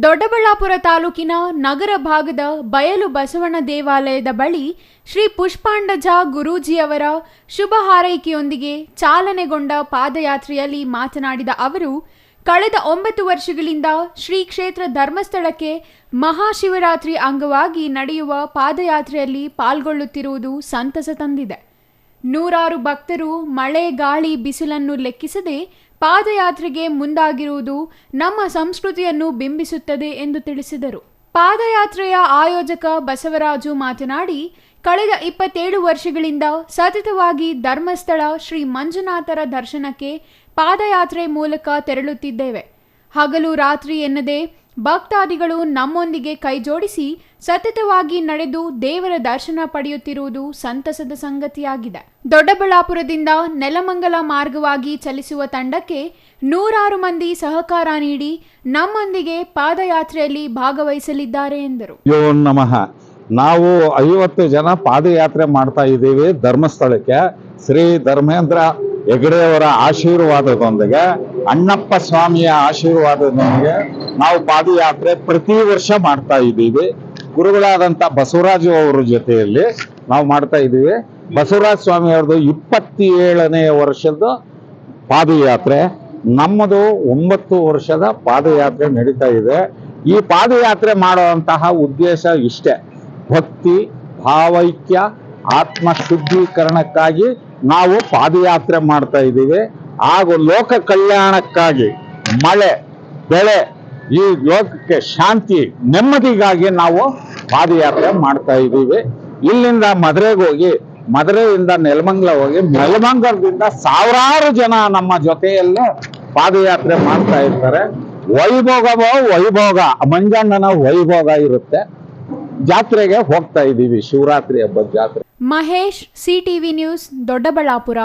ದೊಡ್ಡಬಳ್ಳಾಪುರ ತಾಲೂಕಿನ ನಗರ ಭಾಗದ ಬಯಲು ಬಸವಣ್ಣ ದೇವಾಲಯದ ಬಳಿ ಶ್ರೀ ಪುಷ್ಪಾಂಡಜ ಗುರೂಜಿಯವರ ಶುಭ ಹಾರೈಕೆಯೊಂದಿಗೆ ಚಾಲನೆಗೊಂಡ ಪಾದಯಾತ್ರೆಯಲ್ಲಿ ಮಾತನಾಡಿದ ಅವರು, ಕಳೆದ 9 ವರ್ಷಗಳಿಂದ ಶ್ರೀ ಕ್ಷೇತ್ರ ಧರ್ಮಸ್ಥಳಕ್ಕೆ ಮಹಾಶಿವರಾತ್ರಿ ಅಂಗವಾಗಿ ನಡೆಯುವ ಪಾದಯಾತ್ರೆಯಲ್ಲಿ ಪಾಲ್ಗೊಳ್ಳುತ್ತಿರುವುದು ಸಂತಸ ತಂದಿದೆ. ನೂರಾರು ಭಕ್ತರು ಮಳೆ ಗಾಳಿ ಬಿಸಿಲನ್ನು ಲೆಕ್ಕಿಸದೆ ಪಾದಯಾತ್ರೆಗೆ ಮುಂದಾಗಿರುವುದು ನಮ್ಮ ಸಂಸ್ಕೃತಿಯನ್ನು ಬಿಂಬಿಸುತ್ತದೆ ಎಂದು ತಿಳಿಸಿದರು. ಪಾದಯಾತ್ರೆಯ ಆಯೋಜಕ ಬಸವರಾಜು ಮಾತನಾಡಿ, ಕಳೆದ 27 ವರ್ಷಗಳಿಂದ ಸತತವಾಗಿ ಧರ್ಮಸ್ಥಳ ಶ್ರೀ ಮಂಜುನಾಥರ ದರ್ಶನಕ್ಕೆ ಪಾದಯಾತ್ರೆ ಮೂಲಕ ತೆರಳುತ್ತಿದ್ದೇವೆ. ಹಗಲು ರಾತ್ರಿ ಎನ್ನದೆ ಭಕ್ತಾದಿಗಳು ನಮ್ಮೊಂದಿಗೆ ಕೈಜೋಡಿಸಿ ಸತತವಾಗಿ ನಡೆದು ದೇವರ ದರ್ಶನ ಪಡೆಯುತ್ತಿರುವುದು ಸಂತಸದ ಸಂಗತಿಯಾಗಿದೆ. ದೊಡ್ಡಬಳ್ಳಾಪುರದಿಂದ ನೆಲಮಂಗಲ ಮಾರ್ಗವಾಗಿ ಚಲಿಸುವ ತಂಡಕ್ಕೆ ನೂರಾರು ಮಂದಿ ಸಹಕಾರ ನೀಡಿ ನಮ್ಮೊಂದಿಗೆ ಪಾದಯಾತ್ರೆಯಲ್ಲಿ ಭಾಗವಹಿಸಲಿದ್ದಾರೆ ಎಂದರು. ನಮಃ. ನಾವು 50 ಜನ ಪಾದಯಾತ್ರೆ ಮಾಡ್ತಾ ಇದ್ದೀವಿ ಧರ್ಮಸ್ಥಳಕ್ಕೆ. ಶ್ರೀ ಧರ್ಮೇಂದ್ರ ಹೆಗಡೆಯವರ ಆಶೀರ್ವಾದದೊಂದಿಗೆ, ಅಣ್ಣಪ್ಪ ಸ್ವಾಮಿಯ ಆಶೀರ್ವಾದದೊಂದಿಗೆ ನಾವು ಪಾದಯಾತ್ರೆ ಪ್ರತಿ ವರ್ಷ ಮಾಡ್ತಾ ಇದ್ದೀವಿ. ಗುರುಗಳಾದಂಥ ಬಸವರಾಜು ಅವರ ಜೊತೆಯಲ್ಲಿ ನಾವು ಮಾಡ್ತಾ ಇದ್ದೀವಿ. ಬಸವರಾಜ ಸ್ವಾಮಿ ಅವ್ರದ್ದು 27ನೇ ವರ್ಷದ ಪಾದಯಾತ್ರೆ, ನಮ್ಮದು 9 ವರ್ಷದ ಪಾದಯಾತ್ರೆ ನಡೀತಾ ಇದೆ. ಈ ಪಾದಯಾತ್ರೆ ಮಾಡುವಂತಹ ಉದ್ದೇಶ ಇಷ್ಟೇ: ಭಕ್ತಿ, ಭಾವೈಕ್ಯ, ಆತ್ಮ ಶುದ್ಧೀಕರಣಕ್ಕಾಗಿ ನಾವು ಪಾದಯಾತ್ರೆ ಮಾಡ್ತಾ ಇದ್ದೀವಿ. ಹಾಗೂ ಲೋಕ ಕಲ್ಯಾಣಕ್ಕಾಗಿ, ಮಳೆ ಬೆಳೆ, ಈ ಲೋಕಕ್ಕೆ ಶಾಂತಿ ನೆಮ್ಮದಿಗಾಗಿ ನಾವು ಪಾದಯಾತ್ರೆ ಮಾಡ್ತಾ ಇದ್ದೀವಿ. ಇಲ್ಲಿಂದ ಮಧುರೆಗೆ ಹೋಗಿ, ಮಧುರೆಯಿಂದ ನೆಲಮಂಗಲ ಹೋಗಿ, ನೆಲಮಂಗಲದಿಂದ ಸಾವಿರಾರು ಜನ ನಮ್ಮ ಜೊತೆಯಲ್ಲೇ ಪಾದಯಾತ್ರೆ ಮಾಡ್ತಾ ಇರ್ತಾರೆ. ವೈಭೋಗ, ಮಂಜಣ್ಣನ ವೈಭೋಗ ಇರುತ್ತೆ. ಜಾತ್ರೆಗೆ ಹೋಗ್ತಾ ಇದ್ದೀವಿ, ಶಿವರಾತ್ರಿ ಹಬ್ಬದ ಜಾತ್ರೆ. Mahesh, CTV news, Doddaballapura.